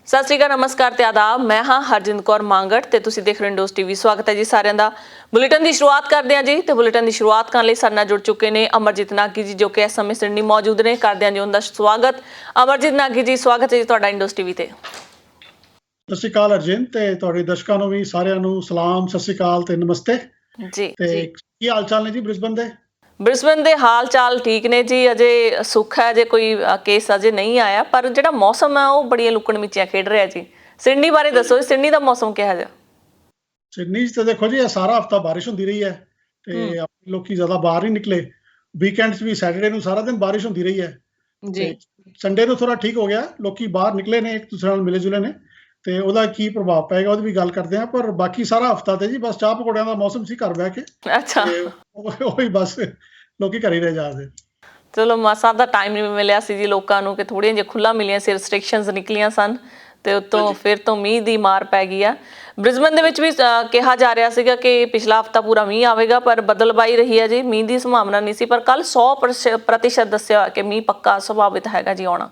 ਸਤਿ ਸ਼੍ਰੀ ਅਕਾਲ, ਨਮਸਕਾਰ ਤੇ ਆਦਾਬ। मैं हाँ हरजिंद कौर मांगट ਤੇ ਤੁਸੀਂ ਦੇਖ ਰਹੇ ਹੋ ਇੰਡੋਜ਼ ਟੀਵੀ। ਸਵਾਗਤ ਹੈ ਜੀ ਸਾਰਿਆਂ ਦਾ। ਬੁਲੇਟਿਨ ਦੀ ਸ਼ੁਰੂਆਤ ਕਰਦੇ ਹਾਂ ਜੀ ਤੇ ਬੁਲੇਟਿਨ ਦੀ ਸ਼ੁਰੂਆਤ ਕਰਨ ਲਈ ਸਾਡੇ ਨਾਲ ਜੁੜ ਚੁੱਕੇ ਨੇ ਅਮਰਜੀਤ ਨਾਗੀ ਜੀ, ਜੋ ਕਿ ਇਸ ਸਮੇਂ ਸਿਡਨੀ ਮੌਜੂਦ ਨੇ। ਕਰਦੇ ਹਾਂ ਜੀ ਉਹਨਾਂ ਦਾ ਸਵਾਗਤ। ਅਮਰਜੀਤ ਨਾਗੀ ਜੀ, ਸਵਾਗਤ ਹੈ ਜੀ ਤੁਹਾਡਾ ਇੰਡੋਜ਼ ਟੀਵੀ ਤੇ। ਸਤਿ ਸ਼੍ਰੀ ਅਕਾਲ ਅਰਜਿੰਦ ਤੇ ਤੁਹਾਡੇ ਦਰਸ਼ਕਾਂ ਨੂੰ ਵੀ ਸਾਰਿਆਂ ਨੂੰ ਸਲਾਮ, ਸਤਿ ਸ਼੍ਰੀ ਅਕਾਲ ਤੇ ਨਮਸਤੇ। ਜੀ ਤੇ ਕੀ ਹਾਲ ਚਾਲ ਨੇ ਜੀ ਬ੍ਰਿਸਬਨ ਦੇ? ਬ੍ਰਿਸਬਨ ਦੇ ਹਾਲ ਚਾਲ ਠੀਕ ਨੇ ਜੀ। ਅਜੇ ਸੁੱਖ ਹੈ, ਅਜੇ ਕੋਈ ਕੇਸ ਅਜੇ ਨਹੀਂ ਆਇਆ, ਪਰ ਜਿਹੜਾ ਮੌਸਮ ਹੈ ਉਹ ਬੜੀਆਂ ਲੁਕਣ ਮਿਚੀਆਂ ਖੇਡ ਰਿਹਾ ਜੀ। ਸਿਡਨੀ ਬਾਰੇ ਦੱਸੋ, ਸਿਡਨੀ ਦਾ ਮੌਸਮ ਕਿਹੋ ਜਿਹਾ? ਸਿਡਨੀ 'ਚ ਤਾਂ ਦੇਖੋ ਜੀ ਇਹ ਸਾਰਾ ਹਫਤਾ ਬਾਰਿਸ਼ ਹੁੰਦੀ ਰਹੀ ਹੈ ਤੇ ਲੋਕੀ ਜ਼ਿਆਦਾ ਬਾਹਰ ਨਹੀਂ ਨਿਕਲੇ। ਵੀਕਐਂਡਸ ਵੀ ਸੈਟਰਡੇ ਨੂੰ ਸਾਰਾ ਦਿਨ ਬਾਰਿਸ਼ ਹੁੰਦੀ ਰਹੀ ਹੈ ਤੇ ਸੰਡੇ ਨੂੰ ਥੋੜਾ ਠੀਕ ਹੋ ਗਿਆ, ਲੋਕੀ ਬਾਹਰ ਨਿਕਲੇ ਨੇ, ਇੱਕ ਦੂਸਰੇ ਨਾਲ ਮਿਲੇ ਜੁਲੇ ਨੇ ਤੇ ਉਹਦਾ ਕੀ ਪ੍ਰਭਾਵ ਪਏਗਾ ਉਹਦੀ ਵੀ ਗੱਲ ਕਰਦੇ ਹਾਂ। ਪਰ ਬਾਕੀ ਸਾਰਾ ਹਫਤਾ ਤੇ ਜੀ ਬਸ ਚਾਹ ਪਕੌੜਿਆਂ ਦਾ ਮੌਸਮ ਸੀ ਘਰ ਬਹਿ ਕੇ। ਅੱਛਾ, ਉਹੀ ਬਸ ਲੋਕੀ ਘਰੇ ਰਹਿ ਜਾਂਦੇ। ਚਲੋ ਮਸਾਂ ਦਾ ਟਾਈਮ ਨਹੀਂ ਮਿਲਿਆ ਸੀ ਜੀ ਲੋਕਾਂ ਨੂੰ ਕਿ ਥੋੜ੍ਹੀਆਂ ਜਿਹੀਆਂ ਖੁੱਲ੍ਹਾ ਮਿਲੀਆਂ ਸੀ, ਰਿਸਟ੍ਰਿਕਸ਼ਨਸ ਨਿਕਲੀਆਂ ਸਨ ਤੇ ਉੱਤੋਂ ਫਿਰ ਤੋਂ ਮੀਂਹ ਦੀ ਮਾਰ ਪੈ ਗਈ ਆ। ਬ੍ਰਿਸਬਨ ਦੇ ਵਿੱਚ ਵੀ ਕਿਹਾ ਜਾ ਰਿਹਾ ਸੀਗਾ ਕਿ ਪਿਛਲਾ ਹਫਤਾ ਪੂਰਾ ਮੀਂਹ ਆਵੇਗਾ, ਪਰ ਬਦਲਬਾਈ ਰਹੀ ਹੈ ਜੀ, ਮੀਂਹ ਦੀ ਸੰਭਾਵਨਾ ਨਹੀਂ ਸੀ। ਪਰ ਕੱਲ 100% ਦੱਸਿਆ ਕਿ ਮੀਂਹ ਪੱਕਾ ਸੰਭਾਵਿਤ ਹੈਗਾ ਜੀ ਆਉਣਾ।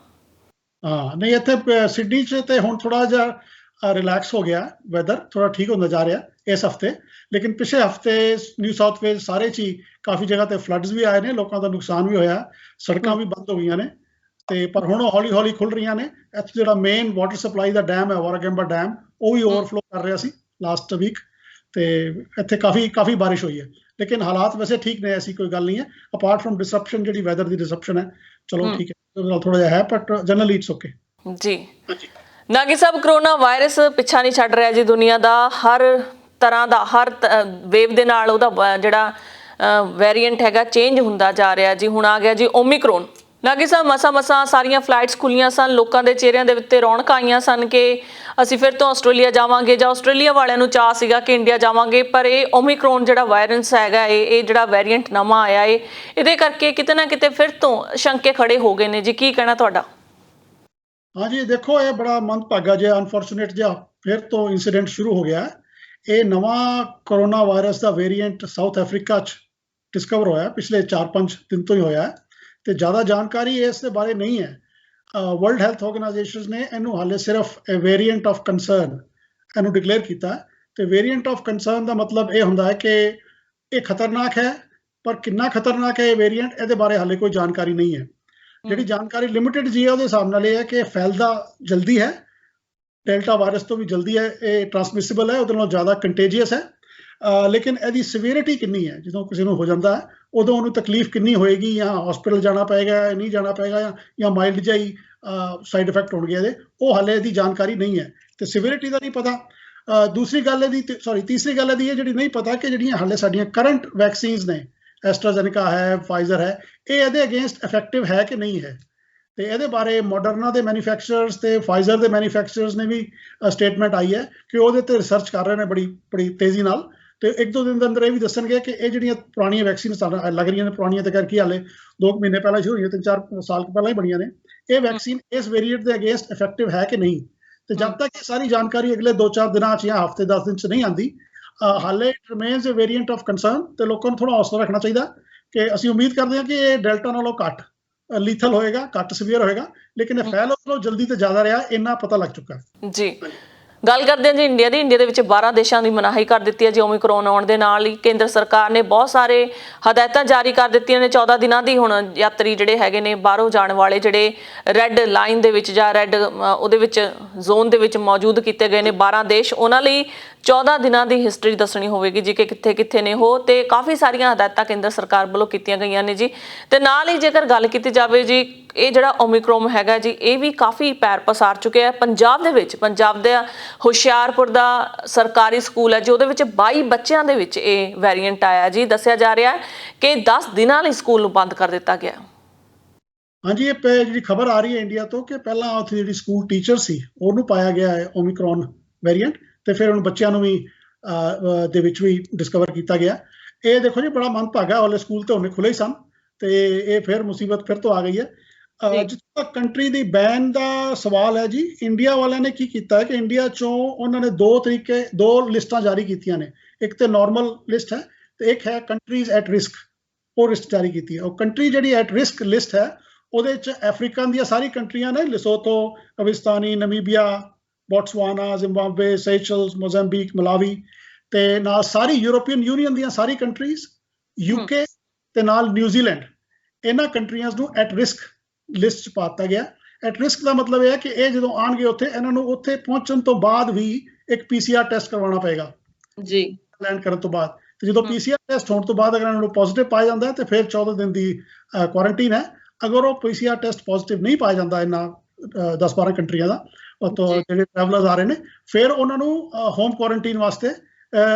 ਹਾਂ, ਨਹੀਂ ਇੱਥੇ ਸਿਡਨੀ 'ਚ ਤੇ ਹੁਣ ਥੋੜਾ ਜਿਹਾ ਰਿਲੈਕਸ ਹੋ ਗਿਆ, ਵੈਦਰ ਥੋੜਾ ਠੀਕ ਹੁੰਦਾ ਜਾ ਰਿਹਾ ਇਸ ਹਫਤੇ। ਲੇਕਿਨ ਪਿਛਲੇ ਹਫਤੇ ਨਿਊ ਸਾਊਥ ਵੇਲਜ਼ ਸਾਰੇ 'ਚ ਹੀ ਕਾਫੀ ਜਗ੍ਹਾ ਤੇ ਫਲੱਡਸ ਵੀ ਆਏ ਨੇ, ਲੋਕਾਂ ਦਾ ਨੁਕਸਾਨ ਵੀ ਹੋਇਆ, ਸੜਕਾਂ ਵੀ ਬੰਦ ਹੋ ਗਈਆਂ ਨੇ ਤੇ ਪਰ ਹੁਣ ਹੌਲੀ ਹੌਲੀ ਖੁੱਲ ਰਹੀਆਂ ਨੇ। ਇੱਥੇ ਜਿਹੜਾ ਮੇਨ ਵਾਟਰ ਸਪਲਾਈ ਦਾ ਡੈਮ ਹੈ ਵਾਰਾਗੈਂਬਾ ਡੈਮ, ਉਹ ਵੀ ਓਵਰਫਲੋ ਕਰ ਰਿਹਾ ਸੀ ਲਾਸਟ ਵੀਕ ਤੇ ਇੱਥੇ ਕਾਫੀ ਬਾਰਿਸ਼ ਹੋਈ ਹੈ। ਲੇਕਿਨ ਹਾਲਾਤ ਵੈਸੇ ਠੀਕ ਨੇ, ਐਸੀ ਕੋਈ ਗੱਲ ਨਹੀਂ ਹੈ ਅਪਾਰਟ ਫਰਮ ਡਿਸਰਪਸ਼ਨ, ਜਿਹੜੀ ਵੈਦਰ ਦੀ ਡਿਸਰਪਸ਼ਨ ਹੈ। ਚਲੋ ਠੀਕ ਹੈ, ਉਹਦੇ ਨਾਲ ਥੋੜਾ ਜਿਹਾ ਹੈ, ਬਟ ਜਨਰਲੀ ਇਟਸ ਓਕੇ ਜੀ। ਨਾਗੀ ਸਾਹਿਬ, ਕਰੋਨਾ ਵਾਇਰਸ ਪਿੱਛਾ ਨਹੀਂ ਛੱਡ ਰਿਹਾ ਜੀ ਦੁਨੀਆ ਦਾ। ਹਰ ਤਰ੍ਹਾਂ ਦਾ, ਹਰ ਵੇਵ ਦੇ ਨਾਲ ਉਹਦਾ ਜਿਹੜਾ ਵੇਰੀਐਂਟ ਹੈਗਾ ਚੇਂਜ ਹੁੰਦਾ ਜਾ ਰਿਹਾ ਜੀ। ਹੁਣ ਆ ਗਿਆ ਜੀ ਓਮਿਕਰੋਨ। ਨਾਗੀ ਸਾਹਿਬ, ਮਸਾਂ ਸਾਰੀਆਂ ਫਲਾਈਟਸ ਖੁੱਲੀਆਂ ਸਨ, ਲੋਕਾਂ ਦੇ ਚਿਹਰਿਆਂ ਦੇ ਉੱਤੇ ਰੌਣਕਾਂ ਆਈਆਂ ਸਨ ਕਿ ਅਸੀਂ ਫਿਰ ਤੋਂ ਆਸਟ੍ਰੇਲੀਆ ਜਾਵਾਂਗੇ, ਜਾਂ ਆਸਟ੍ਰੇਲੀਆ ਵਾਲਿਆਂ ਨੂੰ ਚਾਅ ਸੀਗਾ ਕਿ ਇੰਡੀਆ ਜਾਵਾਂਗੇ। ਪਰ ਇਹ ਓਮਿਕਰੋਨ ਜਿਹੜਾ ਵਾਇਰਸ ਹੈਗਾ, ਇਹ ਜਿਹੜਾ ਵੇਰੀਐਂਟ ਨਵਾਂ ਆਇਆ ਇਹਦੇ ਕਰਕੇ ਕਿਤੇ ਨਾ ਕਿਤੇ ਫਿਰ ਤੋਂ ਸ਼ੰਕੇ ਖੜੇ ਹੋ ਗਏ ਨੇ ਜੀ। ਕੀ ਕਹਿਣਾ ਤੁਹਾਡਾ? ਹਾਂਜੀ, ਦੇਖੋ ਇਹ ਬੜਾ ਮੰਦਭਾਗਾ ਜਿਹਾ, ਅਨਫੋਰਚੂਨੇਟ ਜਿਹਾ ਫਿਰ ਤੋਂ ਇਨਸੀਡੈਂਟ ਸ਼ੁਰੂ ਹੋ ਗਿਆ। ਇਹ ਨਵਾਂ ਕਰੋਨਾ ਵਾਇਰਸ ਦਾ ਵੇਰੀਐਂਟ ਸਾਊਥ ਅਫਰੀਕਾ 'ਚ ਡਿਸਕਵਰ ਹੋਇਆ, ਪਿਛਲੇ 4-5 ਦਿਨ ਤੋਂ ਹੀ ਹੋਇਆ ਤੇ ਜ਼ਿਆਦਾ ਜਾਣਕਾਰੀ ਇਸ ਦੇ ਬਾਰੇ ਨਹੀਂ ਹੈ। ਵਰਲਡ ਹੈਲਥ ਆਰਗੇਨਾਈਜੇਸ਼ਨ ਨੇ ਇਹਨੂੰ ਹਾਲੇ ਸਿਰਫ ਵੇਰੀਐਂਟ ਆਫ ਕੰਸਰਨ ਇਹਨੂੰ ਡਿਕਲੇਅਰ ਕੀਤਾ ਤੇ ਵੇਰੀਐਂਟ ਆਫ ਕੰਸਰਨ ਦਾ ਮਤਲਬ ਇਹ ਹੁੰਦਾ ਹੈ ਕਿ ਇਹ ਖਤਰਨਾਕ ਹੈ, ਪਰ ਕਿੰਨਾ ਖਤਰਨਾਕ ਹੈ ਇਹ ਵੇਰੀਐਂਟ, ਇਹਦੇ ਬਾਰੇ ਹਾਲੇ ਕੋਈ ਜਾਣਕਾਰੀ ਨਹੀਂ ਹੈ। ਜਿਹੜੀ ਜਾਣਕਾਰੀ ਲਿਮਿਟਿਡ ਜੀ ਹੈ ਉਹਦੇ ਹਿਸਾਬ ਨਾਲ ਇਹ ਹੈ ਕਿ ਫੈਲਦਾ ਜਲਦੀ ਹੈ, ਡੈਲਟਾ ਵਾਇਰਸ ਤੋਂ ਵੀ ਜਲਦੀ ਹੈ, ਇਹ ਟਰਾਂਸਮਿਸਿਬਲ ਹੈ, ਉਹਦੇ ਨਾਲੋਂ ਜ਼ਿਆਦਾ ਕੰਟੇਜੀਅਸ ਹੈ। ਲੇਕਿਨ ਇਹਦੀ ਸਿਵੀਰਿਟੀ ਕਿੰਨੀ ਹੈ, ਜਦੋਂ ਕਿਸੇ ਨੂੰ ਹੋ ਜਾਂਦਾ ਹੈ ਉਦੋਂ ਉਹਨੂੰ ਤਕਲੀਫ ਕਿੰਨੀ ਹੋਏਗੀ, ਜਾਂ ਹਸਪੀਟਲ ਜਾਣਾ ਪਏਗਾ, ਨਹੀਂ ਜਾਣਾ ਪਏਗਾ, ਜਾਂ ਮਾਈਲਡ ਜਿਹਾ ਹੀ ਸਾਈਡ ਇਫੈਕਟ ਹੋਣਗੇ ਇਹਦੇ, ਉਹ ਹਾਲੇ ਇਹਦੀ ਜਾਣਕਾਰੀ ਨਹੀਂ ਹੈ ਤੇ ਸਿਵੀਰਿਟੀ ਦਾ ਨਹੀਂ ਪਤਾ। ਤੀਸਰੀ ਗੱਲ ਇਹਦੀ ਹੈ ਜਿਹੜੀ ਨਹੀਂ ਪਤਾ ਕਿ ਜਿਹੜੀਆਂ ਹਾਲੇ ਸਾਡੀਆਂ ਕਰੰਟ ਵੈਕਸੀਨਸ ਨੇ, ਐਸਟਰਾਜ਼ੈਨੇਕਾ ਹੈ, ਫਾਈਜ਼ਰ ਹੈ, ਇਹ ਇਹਦੇ ਅਗੇਂਸਟ ਇਫੈਕਟਿਵ ਹੈ ਕਿ ਨਹੀਂ ਹੈ। ਤੇ ਇਹਦੇ ਬਾਰੇ ਮੋਡਰਨਾ ਦੇ ਮੈਨੂਫੈਕਚਰਰਸ ਤੇ ਫਾਈਜ਼ਰ ਦੇ ਮੈਨੂਫੈਕਚਰਰਸ ਨੇ ਵੀ ਸਟੇਟਮੈਂਟ ਆਈ ਹੈ ਕਿ ਉਹਦੇ ਤੇ ਰਿਸਰਚ ਕਰ ਰਹੇ ਨੇ ਬੜੀ ਤੇਜ਼ੀ ਨਾਲ ਤੇ 1-2 ਦਿਨ ਦੇ ਅੰਦਰ ਇਹ ਵੀ ਦੱਸਣਗੇ ਕਿ ਇਹ ਜਿਹੜੀਆਂ ਪੁਰਾਣੀਆਂ ਵੈਕਸੀਨ ਲੱਗ ਰਹੀਆਂ ਨੇ, ਪੁਰਾਣੀਆਂ ਤੇ ਕਰਕੇ ਹਾਲੇ 2 ਮਹੀਨੇ ਪਹਿਲਾਂ ਸ਼ੁਰੂ ਹੋਈਆਂ, 3-4 ਸਾਲ ਪਹਿਲਾਂ ਹੀ ਬਣੀਆਂ ਨੇ, ਇਹ ਵੈਕਸੀਨ ਇਸ ਵੇਰੀਐਂਟ ਦੇ ਅਗੇਂਸਟ ਇਫੈਕਟਿਵ ਹੈ ਕਿ ਨਹੀਂ। ਤੇ ਜਦ ਤੱਕ ਇਹ ਸਾਰੀ ਜਾਣਕਾਰੀ ਅਗਲੇ 2-4 ਦਿਨਾਂ 'ਚ ਜਾਂ ਹਫ਼ਤੇ 10 ਦਿਨ 'ਚ ਨਹੀਂ ਆਉਂਦੀ, ਹਾਲੇ it remains a variant of concern ਤੇ ਲੋਕਾਂ ਨੂੰ ਥੋੜਾ ਹੌਸਲਾ ਰੱਖਣਾ ਚਾਹੀਦਾ ਕਿ ਅਸੀਂ ਉਮੀਦ ਕਰਦੇ ਹਾਂ ਕਿ ਇਹ ਡੈਲਟਾ ਨਾਲੋਂ ਘੱਟ ਲੀਥਲ ਹੋਏਗਾ, ਘੱਟ ਸੀਵੀਅਰ ਹੋਏਗਾ, ਲੇਕਿਨ ਇਹ ਫੈਲ ਉਸਨੂੰ ਜਲਦੀ ਤੇ ਜ਼ਿਆਦਾ ਰਿਹਾ, ਇੰਨਾ ਪਤਾ ਲੱਗ ਚੁੱਕਾ ਜੀ। ਗੱਲ ਕਰਦੇ ਹਾਂ ਜੀ ਇੰਡੀਆ ਦੀ। ਇੰਡੀਆ ਦੇ ਵਿੱਚ 12 ਦੇਸ਼ਾਂ ਦੀ ਮਨਾਹੀ ਕਰ ਦਿੱਤੀ ਹੈ ਜੀ ਓਮਿਕਰੋਨ ਆਉਣ ਦੇ ਨਾਲ ਹੀ। ਕੇਂਦਰ ਸਰਕਾਰ ਨੇ ਬਹੁਤ ਸਾਰੇ ਹਦਾਇਤਾਂ ਜਾਰੀ ਕਰ ਦਿੱਤੀਆਂ ਨੇ 14 ਦਿਨਾਂ ਦੀ। ਹੁਣ ਯਾਤਰੀ ਜਿਹੜੇ ਹੈਗੇ ਨੇ ਬਾਹਰੋਂ ਜਾਣ ਵਾਲੇ, ਜਿਹੜੇ ਰੈੱਡ ਲਾਈਨ ਦੇ ਵਿੱਚ ਜਾਂ ਰੈੱਡ ਉਹਦੇ ਵਿੱਚ ਜ਼ੋਨ ਦੇ ਵਿੱਚ ਮੌਜੂਦ ਕੀਤੇ ਗਏ ਨੇ 12 ਦੇਸ਼, ਉਹਨਾਂ ਲਈ 14 ਦਿਨਾਂ ਦੀ ਹਿਸਟਰੀ ਦੱਸਣੀ ਹੋਵੇਗੀ ਜੀ ਕਿ ਕਿੱਥੇ ਕਿੱਥੇ ਨੇ ਉਹ, ਤੇ ਕਾਫੀ ਸਾਰੀਆਂ ਹਦਾਇਤਾਂ ਕੇਂਦਰ ਸਰਕਾਰ ਵੱਲੋਂ ਕੀਤੀਆਂ ਗਈਆਂ ਨੇ ਜੀ। ਤੇ ਨਾਲ ਹੀ ਜੇਕਰ ਗੱਲ ਕੀਤੀ ਜਾਵੇ ਜੀ, ਇਹ ਜਿਹੜਾ ਓਮਿਕਰੋਨ ਹੈਗਾ ਜੀ, ਇਹ ਵੀ ਕਾਫੀ ਪੈਰ ਪਸਾਰ ਚੁੱਕਿਆ ਹੈ ਪੰਜਾਬ ਦੇ ਵਿੱਚ। ਪੰਜਾਬ ਦੇ ਹੁਸ਼ਿਆਰਪੁਰ ਦਾ ਸਰਕਾਰੀ ਸਕੂਲ ਹੈ ਜੀ, ਉਹਦੇ ਵਿੱਚ 22 ਬੱਚਿਆਂ ਦੇ ਵਿੱਚ ਇਹ ਵੇਰੀਐਂਟ ਆਇਆ ਜੀ। ਦੱਸਿਆ ਜਾ ਰਿਹਾ ਹੈ ਕਿ 10 ਦਿਨਾਂ ਲਈ ਸਕੂਲ ਨੂੰ ਬੰਦ ਕਰ ਦਿੱਤਾ ਗਿਆ। ਹਾਂਜੀ, ਇਹ ਜਿਹੜੀ ਖਬਰ ਆ ਰਹੀ ਹੈ ਇੰਡੀਆ ਤੋਂ ਕਿ ਪਹਿਲਾਂ ਉੱਥੇ ਜਿਹੜੀ ਸਕੂਲ ਟੀਚਰ ਸੀ ਉਹਨੂੰ ਪਾਇਆ ਗਿਆ ਹੈ ਓਮਿਕਰੋਨ ਵੇਰੀਐਂਟ, ਤੇ ਫਿਰ ਹੁਣ ਬੱਚਿਆਂ ਨੂੰ ਵੀ ਦੇ ਵਿੱਚ ਵੀ ਡਿਸਕਵਰ ਕੀਤਾ ਗਿਆ। ਇਹ ਦੇਖੋ ਜੀ ਬੜਾ ਮੰਦਭਾਗਾ, ਹਾਲੇ ਸਕੂਲ ਤੇ ਉਹਨੇ ਖੁੱਲੇ ਹੀ ਸਨ ਤੇ ਇਹ ਫਿਰ ਮੁਸੀਬਤ ਫਿਰ ਤੋਂ ਆ ਗਈ ਹੈ। ਜਿੱਥੇ ਤੱਕ ਕੰਟਰੀ ਦੀ ਬੈਨ ਦਾ ਸਵਾਲ ਹੈ ਜੀ, ਇੰਡੀਆ ਵਾਲਿਆਂ ਨੇ ਕੀ ਕੀਤਾ ਹੈ ਕਿ ਇੰਡੀਆ 'ਚੋਂ ਉਹਨਾਂ ਨੇ 2 ਲਿਸਟਾਂ ਜਾਰੀ ਕੀਤੀਆਂ ਨੇ। ਇੱਕ ਤੇ ਨਾਰਮਲ ਲਿਸਟ ਹੈ ਤੇ ਇੱਕ ਹੈ ਕੰਟਰੀਜ਼ ਐਟ ਰਿਸਕ, ਉਹ ਲਿਸਟ ਜਾਰੀ ਕੀਤੀ ਹੈ। ਉਹ ਕੰਟਰੀ ਜਿਹੜੀ ਐਟ ਰਿਸਕ ਲਿਸਟ ਹੈ ਉਹਦੇ 'ਚ ਅਫਰੀਕਨ ਦੀਆਂ ਸਾਰੀ ਕੰਟਰੀਆਂ ਨੇ, ਲਿਸੋਥੋ, ਕਵਿਸਤਾਨੀ, Namibia, ਬੋਟਸਵਾਨਾ, Zimbabwe, Seychelles, Mozambique, Malawi ਤੇ ਨਾਲ ਸਾਰੀ ਯੂਰੋਪੀਅਨ ਯੂਨੀਅਨ ਦੀਆਂ ਸਾਰੀ ਕੰਟਰੀਜ਼, UK ਤੇ ਨਾਲ ਨਿਊਜ਼ੀਲੈਂਡ, ਇਹਨਾਂ ਕੰਟਰੀਆਂ ਨੂੰ ਐਟ ਰਿਸਕ ਲਿਸਟ 'ਚ ਪਾ ਦਿੱਤਾ ਗਿਆ। ਐਟ ਰਿਸਕ ਦਾ ਮਤਲਬ ਇਹ ਹੈ ਕਿ ਇਹ ਜਦੋਂ ਆਉਣਗੇ ਉੱਥੇ, ਇਹਨਾਂ ਨੂੰ ਉੱਥੇ ਪਹੁੰਚਣ ਤੋਂ ਬਾਅਦ ਵੀ ਇੱਕ PCR ਟੈਸਟ ਕਰਵਾਉਣਾ ਪਏਗਾ ਜੀ, ਲੈਂਡ ਕਰਨ ਤੋਂ ਬਾਅਦ। ਤੇ ਜਦੋਂ PCR ਟੈਸਟ ਹੋਣ ਤੋਂ ਬਾਅਦ ਅਗਰ ਇਹਨਾਂ ਨੂੰ ਪੋਜ਼ਿਟਿਵ ਪਾਇਆ ਜਾਂਦਾ ਹੈ ਤੇ ਫਿਰ 14 ਦਿਨ ਦੀ ਕੁਆਰੰਟੀਨ ਹੈ। ਅਗਰ ਉਹ PCR ਟੈਸਟ ਪੋਜ਼ਿਟਿਵ ਨਹੀਂ ਪਾਇਆ ਜਾਂਦਾ ਇਹਨਾਂ 10-12 ਕੰਟਰੀਆਂ ਦਾ, ਤੋਂ ਜਿਹੜੇ ਟਰੈਵਲਰਸ ਆ ਰਹੇ ਨੇ, ਫਿਰ ਉਹਨਾਂ ਨੂੰ ਹੋਮ ਕੁਆਰੰਟੀਨ ਵਾਸਤੇ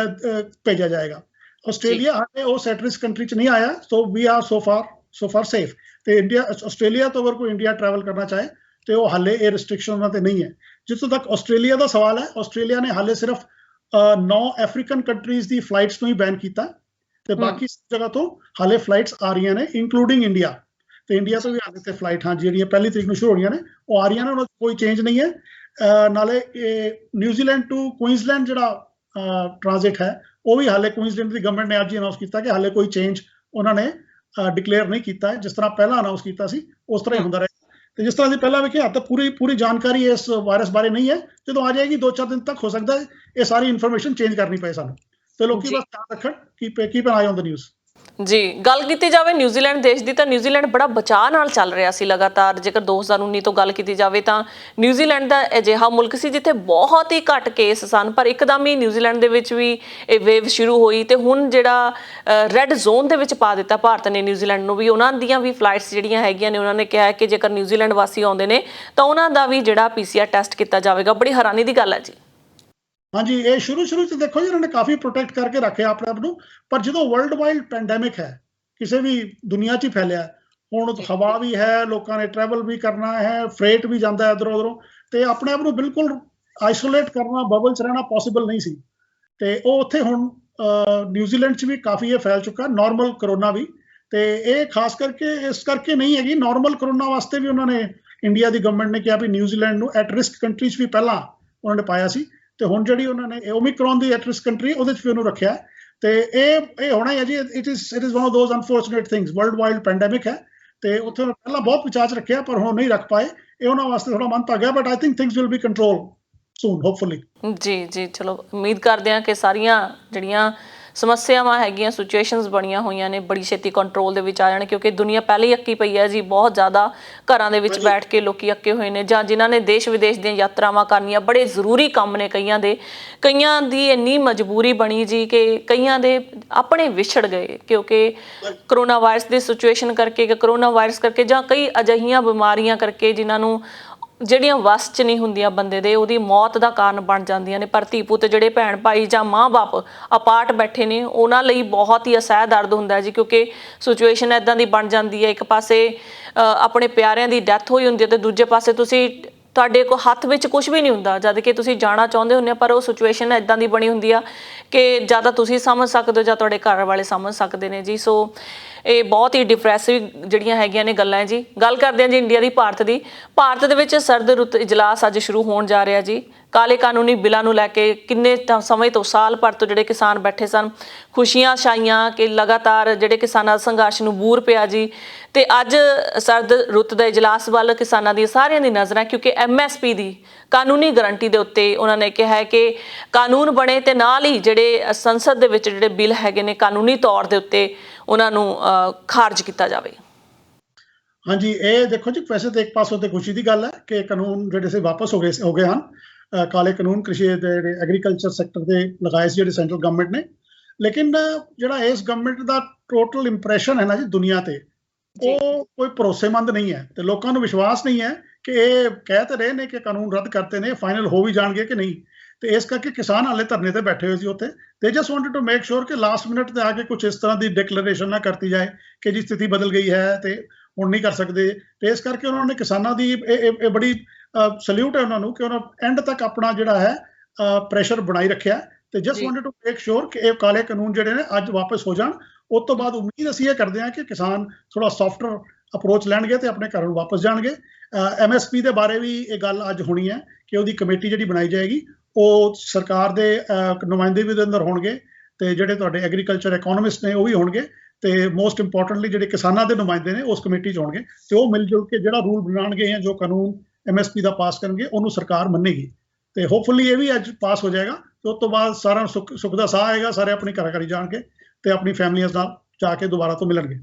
ਭੇਜਿਆ ਜਾਏਗਾ। ਆਸਟ੍ਰੇਲੀਆ ਹਾਲੇ ਉਸ ਐਟ ਰਿਸਕ ਕੰਟਰੀ 'ਚ ਨਹੀਂ ਆਇਆ, so we are so far safe. ਤੇ ਆਸਟ੍ਰੇਲੀਆ ਤੋਂ ਅਗਰ ਕੋਈ ਇੰਡੀਆ ਟਰੈਵਲ ਕਰਨਾ ਚਾਹੇ ਤੇ ਉਹ ਹਾਲੇ ਇਹ ਰਿਸਟ੍ਰਿਕਸ਼ਨ ਉਹਨਾਂ ਤੇ ਨਹੀਂ ਹੈ। ਜਿੱਥੋਂ ਤੱਕ ਆਸਟ੍ਰੇਲੀਆ ਦਾ ਸਵਾਲ ਹੈ, ਆਸਟ੍ਰੇਲੀਆ ਨੇ ਹਾਲੇ ਸਿਰਫ 9 ਅਫਰੀਕਨ ਕੰਟਰੀਜ਼ ਦੀ ਫਲਾਈਟਸ ਨੂੰ ਹੀ ਬੈਨ ਕੀਤਾ ਤੇ ਬਾਕੀ ਜਗ੍ਹਾ ਤੋਂ ਹਾਲੇ ਫਲਾਈਟਸ ਆ ਰਹੀਆਂ ਨੇ, ਇੰਕਲੂਡਿੰਗ ਇੰਡੀਆ। ਤੇ ਇੰਡੀਆ ਤੋਂ ਵੀ ਹਾਲੇ ਤੇ ਫਲਾਈਟ ਜਿਹੜੀਆਂ 1 ਤਰੀਕ ਨੂੰ ਸ਼ੁਰੂ ਹੋ ਰਹੀਆਂ ਨੇ, ਉਹ ਆ ਰਹੀਆਂ ਨੇ, ਉਹਨਾਂ 'ਚ ਕੋਈ ਚੇਂਜ ਨਹੀਂ ਹੈ। ਨਾਲੇ ਨਿਊਜ਼ੀਲੈਂਡ ਟੂ ਕੁਈਨਜ਼ਲੈਂਡ ਜਿਹੜਾ ਟ੍ਰਾਂਜ਼ਿਟ ਹੈ, ਉਹ ਵੀ ਹਾਲੇ ਕੁਈਨਜ਼ਲੈਂਡ ਦੀ ਗਵਰਨਮੈਂਟ ਨੇ ਅੱਜ ਹੀ ਅਨਾਉਂਸ ਕੀਤਾ ਕਿ ਹਾਲੇ ਕੋਈ ਚੇਂਜ ਉਹਨਾਂ ਨੇ ਡਿਕਲੇਅਰ ਨਹੀਂ ਕੀਤਾ ਹੈ। ਜਿਸ ਤਰ੍ਹਾਂ ਪਹਿਲਾਂ ਅਨਾਉਂਸ ਕੀਤਾ ਸੀ ਉਸ ਤਰ੍ਹਾਂ ਹੀ ਹੁੰਦਾ ਰਹੇ। ਤੇ ਜਿਸ ਤਰ੍ਹਾਂ ਅਸੀਂ ਪਹਿਲਾਂ ਵੇਖਿਆ, ਤਾਂ ਪੂਰੀ ਜਾਣਕਾਰੀ ਇਸ ਵਾਇਰਸ ਬਾਰੇ ਨਹੀਂ ਹੈ। ਜਦੋਂ ਆ ਜਾਏਗੀ 2-4 ਦਿਨ ਤੱਕ ਹੋ ਸਕਦਾ ਹੈ ਇਹ ਸਾਰੀ ਇਨਫੋਰਮੇਸ਼ਨ ਚੇਂਜ ਕਰਨੀ ਪਏ ਸਾਨੂੰ। ਤੇ ਲੋਕੀ ਬਸ ਧਿਆਨ ਰੱਖਣ, keep N I on the news. ਜੀ, ਗੱਲ ਕੀਤੀ ਜਾਵੇ ਨਿਊਜ਼ੀਲੈਂਡ ਦੇਸ਼ ਦੀ, ਤਾਂ ਨਿਊਜ਼ੀਲੈਂਡ ਬੜਾ ਬਚਾਅ ਨਾਲ ਚੱਲ ਰਿਹਾ ਸੀ ਲਗਾਤਾਰ। ਜੇਕਰ 2019 ਤੋਂ ਗੱਲ ਕੀਤੀ ਜਾਵੇ ਤਾਂ ਨਿਊਜ਼ੀਲੈਂਡ ਦਾ ਅਜਿਹਾ ਮੁਲਕ ਸੀ ਜਿੱਥੇ ਬਹੁਤ ਹੀ ਘੱਟ ਕੇਸ ਸਨ, ਪਰ ਇੱਕਦਮ ਹੀ ਨਿਊਜ਼ੀਲੈਂਡ ਦੇ ਵਿੱਚ ਵੀ ਇਹ ਵੇਵ ਸ਼ੁਰੂ ਹੋਈ ਤੇ ਹੁਣ ਜਿਹੜਾ ਰੈੱਡ ਜ਼ੋਨ ਦੇ ਵਿੱਚ ਪਾ ਦਿੱਤਾ ਭਾਰਤ ਨੇ ਨਿਊਜ਼ੀਲੈਂਡ ਨੂੰ ਵੀ। ਉਹਨਾਂ ਦੀਆਂ ਵੀ ਫਲਾਈਟਸ ਜਿਹੜੀਆਂ ਹੈਗੀਆਂ ਨੇ, ਉਹਨਾਂ ਨੇ ਕਿਹਾ ਕਿ ਜੇਕਰ ਨਿਊਜ਼ੀਲੈਂਡ ਵਾਸੀ ਆਉਂਦੇ ਨੇ ਤਾਂ ਉਹਨਾਂ ਦਾ ਵੀ ਜਿਹੜਾ PCR ਟੈਸਟ ਕੀਤਾ ਜਾਵੇਗਾ। ਬੜੀ ਹੈਰਾਨੀ ਦੀ ਗੱਲ ਹੈ ਜੀ। ਹਾਂਜੀ, ਇਹ ਸ਼ੁਰੂ 'ਚ ਦੇਖੋ ਜੀ, ਇਹਨਾਂ ਨੇ ਕਾਫੀ ਪ੍ਰੋਟੈਕਟ ਕਰਕੇ ਰੱਖਿਆ ਆਪਣੇ ਆਪ ਨੂੰ, ਪਰ ਜਦੋਂ ਵਰਲਡ ਵਾਈਡ ਪੈਂਡੈਮਿਕ ਹੈ, ਕਿਸੇ ਵੀ ਦੁਨੀਆ 'ਚ ਹੀ ਫੈਲਿਆ, ਹੁਣ ਹਵਾ ਵੀ ਹੈ, ਲੋਕਾਂ ਨੇ ਟਰੈਵਲ ਵੀ ਕਰਨਾ ਹੈ, ਫਰੇਟ ਵੀ ਜਾਂਦਾ ਹੈ ਇੱਧਰੋਂ ਉੱਧਰੋਂ, ਤੇ ਆਪਣੇ ਆਪ ਨੂੰ ਬਿਲਕੁਲ ਆਈਸੋਲੇਟ ਕਰਨਾ, ਬਬਲ 'ਚ ਰਹਿਣਾ ਪੋਸੀਬਲ ਨਹੀਂ ਸੀ। ਤੇ ਉਹ ਉੱਥੇ ਹੁਣ ਨਿਊਜ਼ੀਲੈਂਡ 'ਚ ਵੀ ਕਾਫੀ ਇਹ ਫੈਲ ਚੁੱਕਾ, ਨਾਰਮਲ ਕਰੋਨਾ ਵੀ। ਤੇ ਇਹ ਖਾਸ ਕਰਕੇ ਇਸ ਕਰਕੇ ਨਹੀਂ ਹੈਗੀ, ਨਾਰਮਲ ਕਰੋਨਾ ਵਾਸਤੇ ਵੀ ਉਹਨਾਂ ਨੇ, ਇੰਡੀਆ ਦੀ ਗਵਰਨਮੈਂਟ ਨੇ ਕਿਹਾ ਵੀ ਨਿਊਜ਼ੀਲੈਂਡ ਨੂੰ ਐਟ ਰਿਸਕ ਕੰਟਰੀ 'ਚ ਵੀ ਪਹਿਲਾਂ ਉਹਨਾਂ ਨੇ ਪਾਇਆ ਸੀ, ਤੇ ਹੁਣ ਜਿਹੜੀ ਉਹਨਾਂ ਨੇ Omicron the at risk country, ਉਹਦੇ 'ਚ ਵੀ ਉਹਨੂੰ ਰੱਖਿਆ। ਤੇ ਇਹ ਹੋਣਾ ਹੀ ਹੈ ਜੀ। It is one of those unfortunate things. World wide pandemic ਹੈ ਤੇ ਉੱਥੇ ਪਹਿਲਾਂ ਬਹੁਤ ਬਚਾਅ 'ਚ ਰੱਖਿਆ, ਪਰ ਹੁਣ ਨਹੀਂ ਰੱਖ ਪਾਏ। ਇਹ ਉਹਨਾਂ ਵਾਸਤੇ ਥੋੜਾ ਮੰਦ ਭਾਗਾ, but I think things will be control soon, hopefully. ਜੀ, ਚਲੋ ਉਮੀਦ ਕਰਦੇ ਹਾਂ ਕਿ ਸਾਰੀਆਂ ਜਿਹੜੀਆਂ ਸਮੱਸਿਆਵਾਂ ਹੈਗੀਆਂ, ਸਿਚੁਏਸ਼ਨਸ ਬਣੀਆਂ ਹੋਈਆਂ ਨੇ, ਬੜੀ ਛੇਤੀ ਕੰਟਰੋਲ ਦੇ ਵਿੱਚ ਆ ਜਾਣ, ਕਿਉਂਕਿ ਦੁਨੀਆ ਪਹਿਲੇ ਹੀ ਅੱਕੀ ਪਈ ਹੈ ਜੀ। ਬਹੁਤ ਜ਼ਿਆਦਾ ਘਰਾਂ ਦੇ ਵਿੱਚ ਬੈਠ ਕੇ ਲੋਕੀ ਅੱਕੇ ਹੋਏ ਨੇ, ਜਾਂ ਜਿਨ੍ਹਾਂ ਨੇ ਦੇਸ਼ ਵਿਦੇਸ਼ ਦੀਆਂ ਯਾਤਰਾਵਾਂ ਕਰਨੀਆਂ, ਬੜੇ ਜ਼ਰੂਰੀ ਕੰਮ ਨੇ ਕਈਆਂ ਦੀ ਇੰਨੀ ਮਜਬੂਰੀ ਬਣੀ ਜੀ ਕਿ ਕਈਆਂ ਦੇ ਆਪਣੇ ਵਿਛੜ ਗਏ, ਕਿਉਂਕਿ ਕਰੋਨਾ ਵਾਇਰਸ ਦੀ ਸਿਚੁਏਸ਼ਨ ਕਰਕੇ, ਜਾਂ ਕਈ ਅਜਿਹੀਆਂ ਬਿਮਾਰੀਆਂ ਕਰਕੇ ਜਿਨ੍ਹਾਂ ਨੂੰ ਜਿਹੜੀਆਂ ਵੱਸ 'ਚ ਨਹੀਂ ਹੁੰਦੀਆਂ ਬੰਦੇ ਦੇ, ਉਹਦੀ ਮੌਤ ਦਾ ਕਾਰਨ ਬਣ ਜਾਂਦੀਆਂ ਨੇ। ਪਰ ਧੀ ਪੁੱਤ ਜਿਹੜੇ ਭੈਣ ਭਾਈ ਜਾਂ ਮਾਂ-ਬਾਪ ਅਪਾਰਟ ਬੈਠੇ ਨੇ, ਉਹਨਾਂ ਲਈ ਬਹੁਤ ਹੀ ਅਸਹਿ ਦਰਦ ਹੁੰਦਾ ਜੀ, ਕਿਉਂਕਿ ਸਿਚੁਏਸ਼ਨ ਇੱਦਾਂ ਦੀ ਬਣ ਜਾਂਦੀ ਹੈ। ਇੱਕ ਪਾਸੇ ਆਪਣੇ ਪਿਆਰਿਆਂ ਦੀ ਡੈਥ ਹੋਈ ਹੁੰਦੀ ਹੈ ਤੇ ਦੂਜੇ ਪਾਸੇ ਤੁਹਾਡੇ ਕੋਲ ਹੱਥ ਵਿੱਚ ਕੁਝ ਵੀ ਨਹੀਂ ਹੁੰਦਾ, ਜਦ ਕਿ ਤੁਸੀਂ ਜਾਣਾ ਚਾਹੁੰਦੇ ਹੁੰਦੇ, ਪਰ ਉਹ ਸਿਚੁਏਸ਼ਨ ਇੱਦਾਂ ਦੀ ਬਣੀ ਹੁੰਦੀ ਆ ਕਿ ਜਾਂ ਤਾਂ ਤੁਸੀਂ ਸਮਝ ਸਕਦੇ ਹੋ ਜਾਂ ਤੁਹਾਡੇ ਘਰ ਵਾਲੇ ਸਮਝ ਸਕਦੇ ਨੇ ਜੀ। ਸੋ ਇਹ ਬਹੁਤ ਹੀ ਡਿਪਰੈਸਿਵ ਜਿਹੜੀਆਂ ਹੈਗੀਆਂ ਨੇ ਗੱਲਾਂ ਜੀ। ਗੱਲ ਕਰਦੇ ਹਾਂ ਜੀ ਇੰਡੀਆ ਦੀ, ਭਾਰਤ ਦੇ ਵਿੱਚ ਸਰਦ ਰੁੱਤ ਇਜਲਾਸ ਅੱਜ ਸ਼ੁਰੂ ਹੋਣ ਜਾ ਰਿਹਾ ਜੀ। ਕਾਲੇ ਕਾਨੂੰਨੀ ਬਿੱਲਾਂ ਨੂੰ ਲੈ ਕੇ ਕਿੰਨੇ ਸਮੇਂ ਤੋਂ, ਸਾਲ ਭਰ ਤੋਂ ਜਿਹੜੇ ਕਿਸਾਨ ਬੈਠੇ ਸਨ, ਖੁਸ਼ੀਆਂ ਛਾਈਆਂ ਕਿ ਲਗਾਤਾਰ ਜਿਹੜੇ ਕਿਸਾਨਾਂ ਦਾ ਸੰਘਰਸ਼ ਨੂੰ ਬੂਰ ਪਿਆ ਜੀ। ਤੇ ਅੱਜ ਸਰਦ ਰੁੱਤ ਦੇ ਇਜਲਾਸ ਵੱਲ ਕਿਸਾਨਾਂ ਦੀ ਸਾਰਿਆਂ ਦੀ ਨਜ਼ਰ ਹੈ, ਕਿਉਂਕਿ MSP ਦੀ ਕਾਨੂੰਨੀ ਗਰੰਟੀ ਦੇ ਉੱਤੇ ਉਹਨਾਂ ਨੇ ਕਿਹਾ ਹੈ ਕਿ ਕਾਨੂੰਨ ਬਣੇ ਤੇ ਨਾਲ ਹੀ ਜਿਹੜੇ ਸੰਸਦ ਦੇ ਵਿੱਚ ਜਿਹੜੇ ਬਿੱਲ ਹੈਗੇ ਨੇ, ਕਾਨੂੰਨੀ ਤੌਰ ਦੇ ਉੱਤੇ ਉਹਨਾਂ ਨੂੰ ਖਾਰਜ ਕੀਤਾ ਜਾਵੇ। ਹਾਂਜੀ, ਇਹ ਦੇਖੋ ਜੀ, ਵੈਸੇ ਤਾਂ ਇੱਕ ਪਾਸੋਂ ਤੇ ਖੁਸ਼ੀ ਦੀ ਗੱਲ ਹੈ ਕਿ ਕਾਨੂੰਨ ਜਿਹੜੇ ਸੀ ਵਾਪਸ ਹੋ ਗਏ ਹਨ। ਕਾਲੇ ਕਾਨੂੰਨ ਕ੍ਰਿਸ਼ੀ ਦੇ ਜਿਹੜੇ ਐਗਰੀਕਲਚਰ ਸੈਕਟਰ ਦੇ ਲਗਾਏ ਸੀ ਜਿਹੜੇ ਸੈਂਟਰਲ ਗਵਰਨਮੈਂਟ ਨੇ, ਲੇਕਿਨ ਜਿਹੜਾ ਇਸ ਗਵਰਨਮੈਂਟ ਦਾ ਟੋਟਲ ਇੰਪ੍ਰੈਸ਼ਨ ਹੈ ਨਾ ਜੀ ਦੁਨੀਆ ਤੇ, ਉਹ ਕੋਈ ਭਰੋਸੇਮੰਦ ਨਹੀਂ ਹੈ। ਤੇ ਲੋਕਾਂ ਨੂੰ ਵਿਸ਼ਵਾਸ ਨਹੀਂ ਹੈ ਕਿ ਇਹ ਕਹਿ ਤਾਂ ਰਹੇ ਨੇ ਕਿ ਕਾਨੂੰਨ ਰੱਦ ਕਰਤੇ ਨੇ, ਫਾਈਨਲ ਹੋ ਵੀ ਜਾਣਗੇ ਕਿ ਨਹੀਂ। ਤੇ ਇਸ ਕਰਕੇ ਕਿਸਾਨ ਹਾਲੇ ਧਰਨੇ ਤੇ ਬੈਠੇ ਹੋਏ ਸੀ ਉੱਥੇ। ਤੇ just wanted to make sure ਕਿ ਲਾਸਟ ਮਿੰਟ ਤੇ ਆ ਕੇ ਕੁਝ ਇਸ ਤਰ੍ਹਾਂ ਦੀ ਡਿਕਲੇਰੇਸ਼ਨ ਨਾ ਕਰਤੀ ਜਾਏ ਕਿ ਜੀ ਸਥਿਤੀ ਬਦਲ ਗਈ ਹੈ ਤੇ ਹੁਣ ਨਹੀਂ ਕਰ ਸਕਦੇ। ਤੇ ਇਸ ਕਰਕੇ ਉਹਨਾਂ ਨੇ ਕਿਸਾਨਾਂ ਦੀ ਇਹ ਬੜੀ ਸਲੂਟ ਹੈ ਉਹਨਾਂ ਨੂੰ ਕਿ ਉਹਨਾਂ ਐਂਡ ਤੱਕ ਆਪਣਾ ਜਿਹੜਾ ਹੈ ਪ੍ਰੈਸ਼ਰ ਬਣਾਈ ਰੱਖਿਆ। ਤੇ just wanted to make sure ਕਿ ਇਹ ਕਾਲੇ ਕਾਨੂੰਨ ਜਿਹੜੇ ਨੇ ਅੱਜ ਵਾਪਸ ਹੋ ਜਾਣ। ਉਸ ਤੋਂ ਬਾਅਦ ਉਮੀਦ ਅਸੀਂ ਇਹ ਕਰਦੇ ਹਾਂ ਕਿ ਕਿਸਾਨ ਥੋੜਾ ਸੌਫਟਰ ਅਪਰੋਚ ਲੈਣਗੇ ਤੇ ਆਪਣੇ ਘਰਾਂ ਨੂੰ ਵਾਪਸ ਜਾਣਗੇ। MSP ਦੇ ਬਾਰੇ ਵੀ ਇਹ ਗੱਲ ਅੱਜ ਹੋਣੀ ਹੈ ਕਿ ਉਹਦੀ ਕਮੇਟੀ ਜਿਹੜੀ ਬਣਾਈ ਜਾਏਗੀ, ਉਹ ਸਰਕਾਰ ਦੇ ਨੁਮਾਇੰਦੇ ਵੀ ਉਹਦੇ ਅੰਦਰ ਹੋਣਗੇ ਤੇ ਜਿਹੜੇ ਤੁਹਾਡੇ ਐਗਰੀਕਲਚਰ ਇਕੋਨੋਮਿਸਟ ਨੇ ਉਹ ਵੀ ਹੋਣਗੇ, ਤੇ ਮੋਸਟ ਇੰਪੋਰਟੈਂਟਲੀ ਜਿਹੜੇ ਕਿਸਾਨਾਂ ਦੇ ਨੁਮਾਇੰਦੇ ਨੇ ਉਸ ਕਮੇਟੀ 'ਚ ਹੋਣਗੇ। ਤੇ ਉਹ ਮਿਲ ਜੁਲ ਕੇ ਜਿਹੜਾ ਰੂਲ ਬਣਾਉਣਗੇ ਜਾਂ ਜੋ ਕਾਨੂੰਨ MSP ਦਾ ਪਾਸ ਕਰਨਗੇ, ਉਹਨੂੰ ਸਰਕਾਰ ਮੰਨੇਗੀ। ਤੇ ਹੋਪਫੁਲੀ ਇਹ ਵੀ ਅੱਜ ਪਾਸ ਹੋ ਜਾਏਗਾ ਤੇ ਉਸ ਤੋਂ ਬਾਅਦ ਸਾਰਾ ਸੁੱਖ ਦਾ ਸਾਹ ਆਏਗਾ, ਸਾਰੇ ਆਪਣੀ ਘਰ ਜਾਣਗੇ ਤੇ ਆਪਣੀ ਫੈਮਲੀਆਂ ਨਾਲ ਜਾ ਕੇ ਦੁਬਾਰਾ ਤੋਂ ਮਿਲਣਗੇ।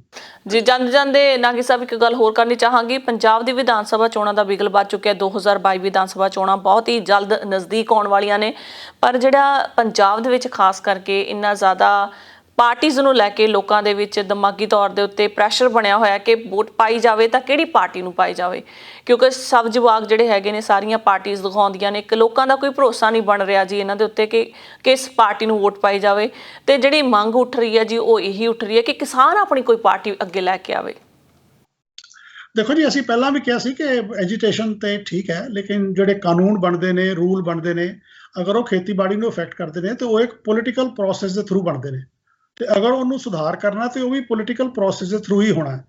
ਜੀ ਜਾਂਦੇ ਜਾਂਦੇ ਨਾਗੀ ਸਾਹਿਬ ਇੱਕ ਗੱਲ ਹੋਰ ਕਰਨੀ ਚਾਹਾਂਗੀ, ਪੰਜਾਬ ਦੀ ਵਿਧਾਨ ਸਭਾ ਚੋਣਾਂ ਦਾ ਬਿਗਲ ਵੱਜ ਚੁੱਕਿਆ। 2022 ਵਿਧਾਨ ਸਭਾ ਚੋਣਾਂ ਬਹੁਤ ਹੀ ਜਲਦ ਨਜ਼ਦੀਕ ਆਉਣ ਵਾਲੀਆਂ ਨੇ, ਪਰ ਜਿਹੜਾ ਪੰਜਾਬ ਦੇ ਵਿੱਚ ਖਾਸ ਕਰਕੇ ਇੰਨਾ ਜ਼ਿਆਦਾ ਪਾਰਟੀਜ਼ ਨੂੰ ਲੈ ਕੇ ਲੋਕਾਂ ਦੇ ਵਿੱਚ ਦਿਮਾਗੀ ਤੌਰ ਦੇ ਉੱਤੇ ਪ੍ਰੈਸ਼ਰ ਬਣਿਆ ਹੋਇਆ ਕਿ ਵੋਟ ਪਾਈ ਜਾਵੇ ਤਾਂ ਕਿਹੜੀ ਪਾਰਟੀ ਨੂੰ ਪਾਈ ਜਾਵੇ, ਕਿਉਂਕਿ ਸਭ ਜਵਾਬ ਜਿਹੜੇ ਹੈਗੇ ਨੇ ਸਾਰੀਆਂ ਪਾਰਟੀਜ਼ ਦਿਖਾਉਂਦੀਆਂ ਨੇ। ਇੱਕ ਲੋਕਾਂ ਦਾ ਕੋਈ ਭਰੋਸਾ ਨਹੀਂ ਬਣ ਰਿਹਾ ਜੀ ਇਹਨਾਂ ਦੇ ਉੱਤੇ ਕਿ ਕਿਸ ਪਾਰਟੀ ਨੂੰ ਵੋਟ ਪਾਈ ਜਾਵੇ, ਤੇ ਜਿਹੜੀ ਮੰਗ ਉੱਠ ਰਹੀ ਹੈ ਜੀ ਉਹ ਇਹੀ ਉੱਠ ਰਹੀ ਹੈ ਕਿ ਕਿਸਾਨ ਆਪਣੀ ਕੋਈ ਪਾਰਟੀ ਅੱਗੇ ਲੈ ਕੇ ਆਵੇ। ਦੇਖੋ ਜੀ, ਅਸੀਂ ਪਹਿਲਾਂ ਵੀ ਕਿਹਾ ਸੀ ਕਿ ਐਜੀਟੇਸ਼ਨ ਤੇ ਠੀਕ ਹੈ, ਲੇਕਿਨ ਜਿਹੜੇ ਕਾਨੂੰਨ ਬਣਦੇ ਨੇ, ਰੂਲ ਬਣਦੇ ਨੇ, ਅਗਰ ਉਹ ਖੇਤੀਬਾੜੀ ਨੂੰ ਅਫੈਕਟ ਕਰਦੇ ਨੇ ਤੇ ਉਹ ਇੱਕ ਪੋਲੀਟੀਕਲ ਪ੍ਰੋਸੈਸ ਦੇ ਥਰੂ ਬਣਦੇ ਨੇ, ਤੇ ਅਗਰ ਉਹਨੂੰ ਸੁਧਾਰ ਕਰਨਾ ਤੇ ਉਹ ਵੀ ਪੋਲੀਟੀਕਲ ਪ੍ਰੋਸੈਸ ਦੇ ਥਰੂ ਹੀ ਹੋਣਾ ਹੈ।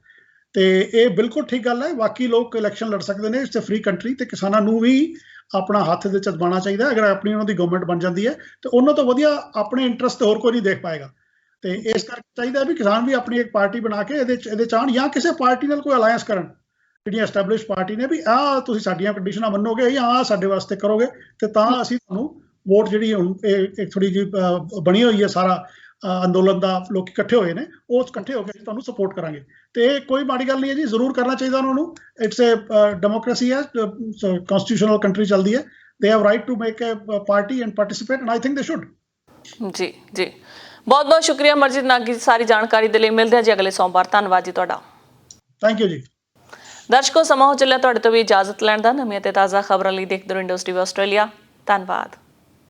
ਤੇ ਇਹ ਬਿਲਕੁਲ ਠੀਕ ਗੱਲ ਹੈ, ਬਾਕੀ ਲੋਕ ਇਲੈਕਸ਼ਨ ਲੜ ਸਕਦੇ ਨੇ, ਇਟਸ ਅ ਫ੍ਰੀ ਕੰਟਰੀ, ਤੇ ਕਿਸਾਨਾਂ ਨੂੰ ਵੀ ਆਪਣਾ ਹੱਥ ਦੇ ਚ ਦਬਾਉਣਾ ਚਾਹੀਦਾ। ਅਗਰ ਆਪਣੀ ਉਹਨਾਂ ਦੀ ਗਵਰਨਮੈਂਟ ਬਣ ਜਾਂਦੀ ਹੈ ਤੇ ਉਹਨਾਂ ਤੋਂ ਵਧੀਆ ਆਪਣੇ ਇੰਟਰਸਟ ਹੋਰ ਕੋਈ ਨਹੀਂ ਦੇਖ ਪਾਏਗਾ। ਤੇ ਇਸ ਕਰਕੇ ਚਾਹੀਦਾ ਵੀ ਕਿਸਾਨ ਵੀ ਆਪਣੀ ਇੱਕ ਪਾਰਟੀ ਬਣਾ ਕੇ ਇਹਦੇ ਚਾਹਣ, ਜਾਂ ਕਿਸੇ ਪਾਰਟੀ ਨਾਲ ਕੋਈ ਅਲਾਇੰਸ ਕਰਨ, ਜਿਹੜੀਆਂ ਐਸਟੈਬਲਿਸ਼ ਪਾਰਟੀ ਨੇ, ਵੀ ਆਹ ਤੁਸੀਂ ਸਾਡੀਆਂ ਕੰਡੀਸ਼ਨਾਂ ਮੰਨੋਗੇ ਜਾਂ ਆਹ ਸਾਡੇ ਵਾਸਤੇ ਕਰੋਗੇ ਤੇ ਤਾਂ ਅਸੀਂ ਤੁਹਾਨੂੰ ਵੋਟ ਜਿਹੜੀ ਹੁਣ ਇਹ ਥੋੜੀ ਜਿਹੀ ਬਣੀ ਹੋਈ ਹੈ ਸਾਰਾ ਅੰਦੋਲਨ ਦਾ, ਲੋਕ ਇਕੱਠੇ ਹੋਏ ਨੇ, ਉਹ ਇਕੱਠੇ ਹੋ ਕੇ ਤੁਹਾਨੂੰ ਸਪੋਰਟ ਕਰਾਂਗੇ। ਤੇ ਇਹ ਕੋਈ ਮਾੜੀ ਗੱਲ ਨਹੀਂ ਹੈ ਜੀ, ਜ਼ਰੂਰ ਕਰਨਾ ਚਾਹੀਦਾ ਉਹਨਾਂ ਨੂੰ। ਇਟਸ ਅ ਡੈਮੋਕ੍ਰੇਸੀ ਹੈ, ਕਨਸਟੀਟਿਊਸ਼ਨਲ ਕੰਟਰੀ ਚੱਲਦੀ ਹੈ, they have right to make a party and participate and I think they should. ਜੀ ਜੀ, ਬਹੁਤ ਬਹੁਤ ਸ਼ੁਕਰੀਆ ਅਮਰਜੀਤ ਨਾਗੀ ਜੀ ਸਾਰੀ ਜਾਣਕਾਰੀ ਦੇ ਲਈ। ਮਿਲਦੇ ਹਾਂ ਜੀ ਅਗਲੇ ਸੋਮਵਾਰ। ਧੰਨਵਾਦ ਜੀ ਤੁਹਾਡਾ। ਥੈਂਕ ਯੂ ਜੀ। ਦਰਸ਼ਕੋ, ਸਮਾਂ ਹੋ ਚੱਲਿਆ ਤੁਹਾਡੇ ਤੋਂ ਵੀ ਇਜਾਜ਼ਤ ਲੈਣ ਦਾ। ਨਵੀਆਂ ਤੇ ਤਾਜ਼ਾ ਖਬਰਾਂ ਲਈ ਦੇਖਦੇ ਰਹੋ ਇੰਡੋਜ਼ ਟੀਵੀ ਆਸਟ੍ਰੇਲੀਆ। ਧੰਨਵਾਦ।